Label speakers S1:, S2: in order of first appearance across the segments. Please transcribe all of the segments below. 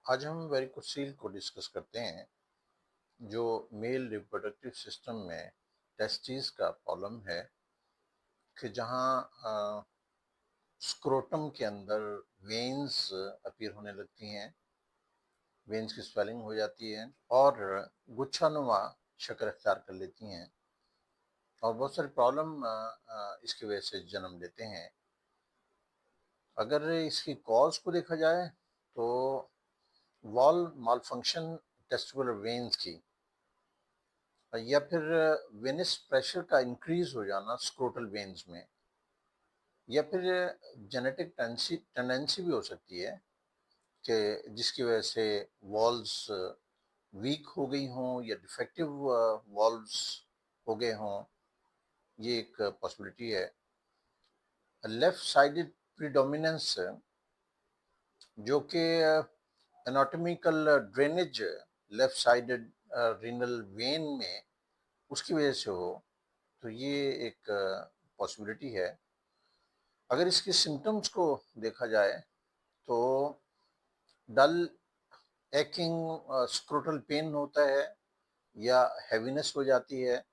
S1: आज हम वेरिकोसील को डिस्कस करते हैं, जो मेल रिप्रोडक्टिव सिस्टम में टेस्टिस का प्रॉब्लम है कि जहां स्क्रोटम के अंदर वेन्स अपीयर होने लगती हैं, वेन्स की स्वेलिंग हो जाती है और गुच्छानुमा शक्ल अख्तियार कर लेती हैं और बहुत सारे प्रॉब्लम इसकी वजह से जन्म लेते हैं। अगर इसकी कॉज को देखा जाए तो वॉल मालफंक्शन टेस्टिकुलर वेन्स की या फिर वेनस प्रेशर का इंक्रीज हो जाना स्क्रोटल वेन्स में, या फिर जेनेटिक टेंडेंसी भी हो सकती है कि जिसकी वजह से वॉल्स वीक हो गई हों या डिफेक्टिव वॉल्व्स हो गए हों। ये एक पॉसिबिलिटी है। लेफ्ट साइडेड प्रीडोमिनेंस, जो कि anatomical drainage left sided renal vein में उसकी वजह से हो, तो ये एक पॉसिबिलिटी है। अगर इसके सिम्टम्स को देखा जाए तो डल एकिंग स्क्रोटल पेन होता है या हैवीनेस हो जाती है।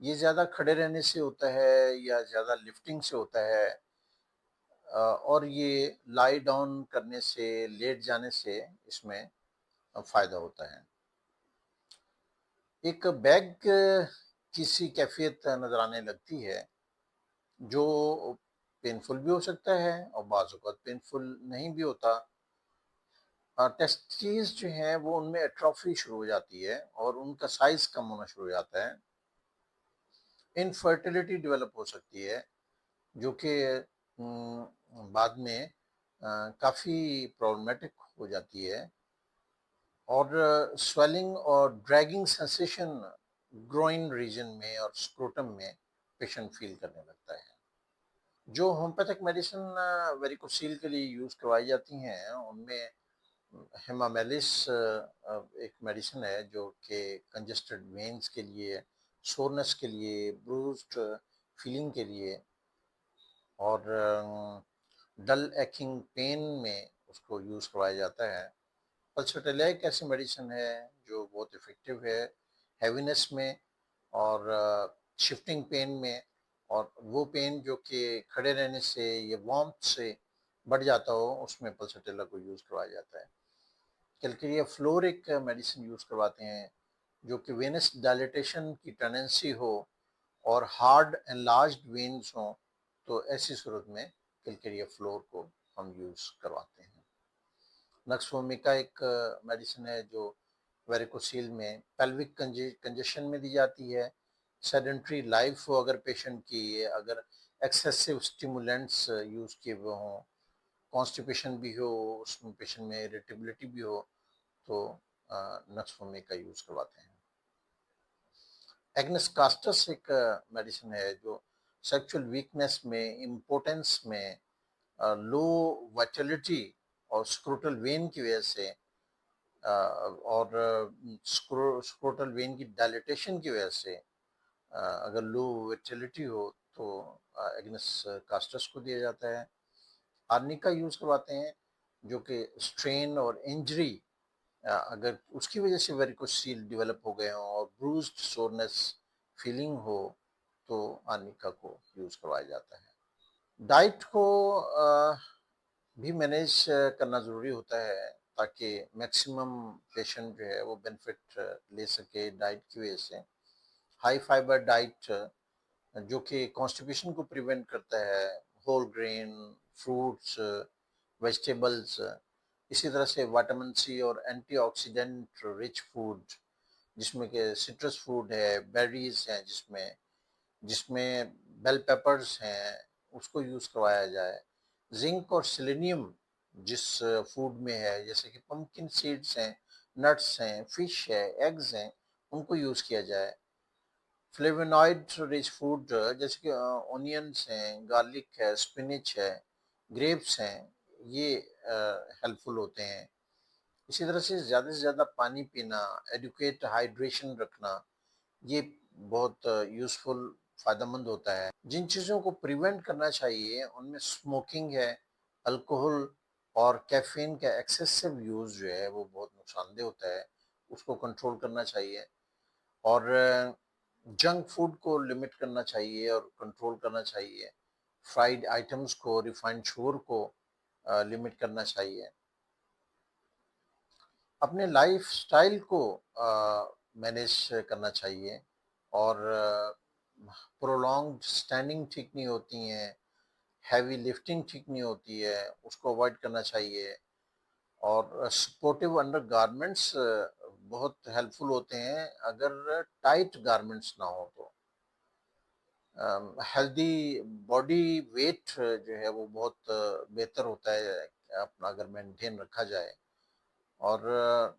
S1: ये ज़्यादा खड़े रहने से होता है या ज़्यादा लिफ्टिंग से होता है, और ये लाई डाउन करने से, लेट जाने से इसमें फ़ायदा होता है। एक बैग की सी कैफियत नज़र आने लगती है, जो पेनफुल भी हो सकता है और बाज़ औक़ात पेनफुल नहीं भी होता। टेस्टिस जो हैं वो उनमें एट्रोफी शुरू हो जाती है और उनका साइज़ कम होना शुरू हो जाता है। इनफर्टिलिटी डेवलप हो सकती है, जो कि बाद में काफ़ी प्रॉब्लमेटिक हो जाती है। और स्वेलिंग और ड्रैगिंग सेंसेशन ग्रोइन रीजन में और स्क्रोटम में पेशेंट फील करने लगता है। जो होम्योपैथिक मेडिसिन वेरिकोसील के लिए यूज़ करवाई जाती हैं, उनमें हेमामेलिस एक मेडिसिन है जो कि कंजेस्टेड वेन्स के लिए, सोरनेस के लिए, ब्रूस्ड फीलिंग के लिए और डल एकिंग पेन में उसको यूज़ करवाया जाता है। पल्सोटेलिया एक ऐसी मेडिसिन है जो बहुत इफ़ेक्टिव है हैवीनेस में और शिफ्टिंग पेन में, और वो पेन जो कि खड़े रहने से या वार्मथ से बढ़ जाता हो, उसमें पल्सोटेलिया को यूज़ करवाया जाता है। कैलकेरिया फ्लोर एक मेडिसिन यूज़ करवाते हैं, जो कि वेनस डायलिटेशन की टेंडेंसी हो और हार्ड एनलार्ज्ड वेन्स हों, तो ऐसी सूरत में कैलकेरिया फ्लोर को हम यूज़ करवाते हैं। नक्सोमिका एक मेडिसिन है जो वेरिकोसील में पेल्विक कंजेशन में दी जाती है। सेडेंट्री लाइफ हो अगर पेशेंट की, अगर एक्सेसिव स्टिमुलेंट्स यूज़ किए हुए हों, कॉन्स्टिपेशन भी हो, उसमें पेशेंट में इरिटेबिलिटी भी हो, तो नक्सोमिका यूज़ करवाते हैं। एग्नेस कास्टस एक मेडिसिन है जो सेक्सुअल वीकनेस में, इम्पोर्टेंस में, लो वाइटलिटी और स्क्रोटल वेन की वजह से और स्क्रोटल वेन की डायलिटेशन की वजह से अगर लो विटिलिटी हो तो एग्नेस कास्टस को दिया जाता है। आर्निका यूज़ करवाते हैं, जो कि स्ट्रेन और इंजरी अगर उसकी वजह से वेरिकोसील डेवलप हो गए हों और ब्रूज्ड सोरनेस फीलिंग हो, तो आर्निका को यूज़ करवाया जाता है। डाइट को भी मैनेज करना ज़रूरी होता है, ताकि मैक्सिमम पेशेंट जो है वो बेनिफिट ले सके डाइट की वजह से। हाई फाइबर डाइट, जो कि कॉन्स्टिपेशन को प्रिवेंट करता है, होल ग्रेन, फ्रूट्स, वेजिटेबल्स, इसी तरह से विटामिन सी और एंटीऑक्सीडेंट रिच फूड, जिसमें कि सिट्रस फूड है, बेरीज हैं, जिसमें जिसमें बेल पेपर्स हैं, उसको यूज़ करवाया जाए। जिंक और सेलेनियम जिस फूड में है, जैसे कि पम्पकिन सीड्स हैं, नट्स हैं, फिश है, एग्स हैं, उनको यूज़ किया जाए। फ्लेवोनॉइड रिच फूड जैसे कि ऑनियंस हैं, गार्लिक है, स्पिनच है, ग्रेप्स हैं, ये हेल्पफुल होते हैं। इसी तरह से ज़्यादा पानी पीना, एडुकेट हाइड्रेशन रखना, ये बहुत यूज़फुल, फ़ायदेमंद होता है। जिन चीज़ों को प्रिवेंट करना चाहिए उनमें स्मोकिंग है, अल्कोहल और कैफ़ीन का एक्सेसिव यूज़ जो है वो बहुत नुकसानदेह होता है, उसको कंट्रोल करना चाहिए और जंक फूड को लिमिट करना चाहिए और कंट्रोल करना चाहिए। फ्राइड आइटम्स को, रिफाइंड शुगर को लिमिट करना चाहिए। अपने लाइफ़स्टाइल को मैनेज करना चाहिए और प्रोलॉन्ग्ड स्टैंडिंग ठीक नहीं होती हैं, हैवी लिफ्टिंग ठीक नहीं होती है, उसको अवॉइड करना चाहिए और सपोर्टिव अंडरगारमेंट्स बहुत हेल्पफुल होते हैं अगर टाइट गारमेंट्स ना हो तो। हेल्दी बॉडी वेट जो है वो बहुत बेहतर होता है अपना अगर मेंटेन रखा जाए और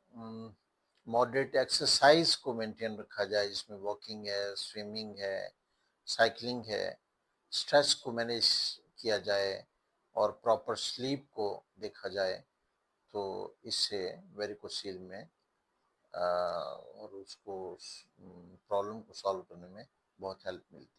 S1: मॉडरेट एक्सरसाइज को मेंटेन रखा जाए जिसमें वॉकिंग है, स्विमिंग है, साइकिलिंग है, स्ट्रेस को मैनेज किया जाए और प्रॉपर स्लीप को देखा जाए तो इससे वेरिकोसील में और उसको प्रॉब्लम को सॉल्व करने में बहुत हेल्प मिलती है।